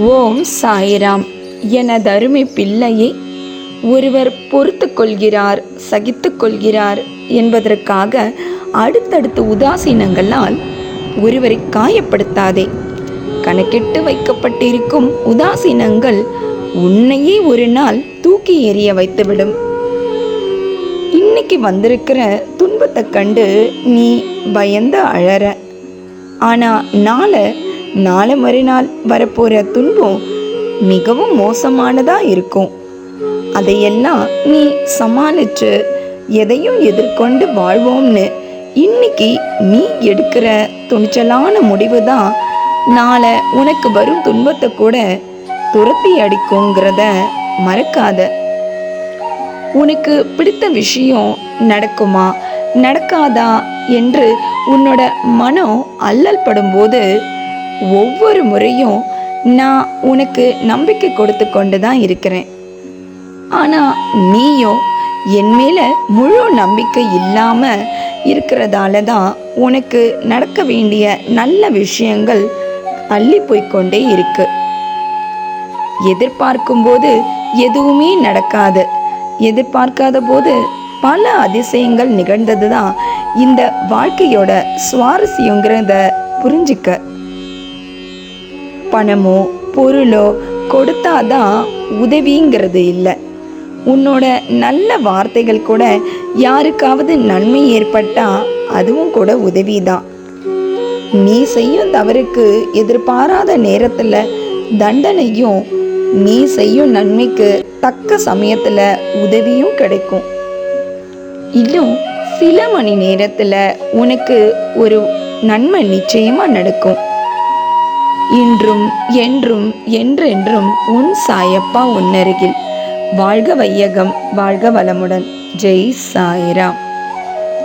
ஓம் சாய்ராம். எனதருமை பிள்ளையை, ஒருவர் பொறுத்து கொள்கிறார், சகித்து கொள்கிறார் என்பதற்காக அடுத்தடுத்து உதாசீனங்களால் ஒருவரை காயப்படுத்தாதே. கணக்கிட்டு வைக்கப்பட்டிருக்கும் உதாசீனங்கள் உன்னையே ஒரு நாள் தூக்கி எறிய வைத்துவிடும். இன்னைக்கு வந்திருக்கிற துன்பத்தை கண்டு நீ பயந்து அழற. ஆனால் நாளை மறுநாள் வரப்போகிற துன்பம் மிகவும் மோசமானதாக இருக்கும். அதையெல்லாம் நீ சமாளித்து எதையும் எதிர்கொண்டு வாழ்வோம்னு இன்னைக்கு நீ எடுக்கிற துணிச்சலான முடிவு தான் நாளை உனக்கு வரும் துன்பத்தை கூட துரத்தி அடிக்குங்கிறத மறக்காத. உனக்கு பிடித்த விஷயம் நடக்குமா நடக்காதா என்று உன்னோட மனம் அல்லல் படும்போது ஒவ்வொரு முறையும் நான் உனக்கு நம்பிக்கை கொடுத்து கொண்டு தான் இருக்கிறேன். ஆனால் நீயும் என் மேலே முழு நம்பிக்கை இல்லாமல் இருக்கிறதால தான் உனக்கு நடக்க வேண்டிய நல்ல விஷயங்கள் தள்ளி போய்கொண்டே இருக்கு. எதிர்பார்க்கும்போது எதுவுமே நடக்காது. எதிர்பார்க்காத போது பல அதிசயங்கள் நிகழ்ந்தது தான் இந்த வாழ்க்கையோட சுவாரஸ்யங்கிறத புரிஞ்சிக்க. பணமோ பொருளோ கொடுத்தாதான் உதவிங்கிறது இல்லை. உன்னோட நல்ல வார்த்தைகள் கூட யாருக்காவது நன்மை ஏற்பட்டா அதுவும் கூட உதவி தான். நீ செய்யும் தவறுக்கு எதிர்பாராத நேரத்தில் தண்டனையும், நீ செய்யும் நன்மைக்கு தக்க சமயத்தில் உதவியும் கிடைக்கும். இன்னும் சில மணி நேரத்தில் உனக்கு ஒரு நன்மை நிச்சயமாக நடக்கும். இன்றும் என்றும் என்றென்றும் உன் சாயப்பா உன்னருகில். வாழ்க வையகம், வாழ்க வளமுடன். ஜெய் சாய்ராம்.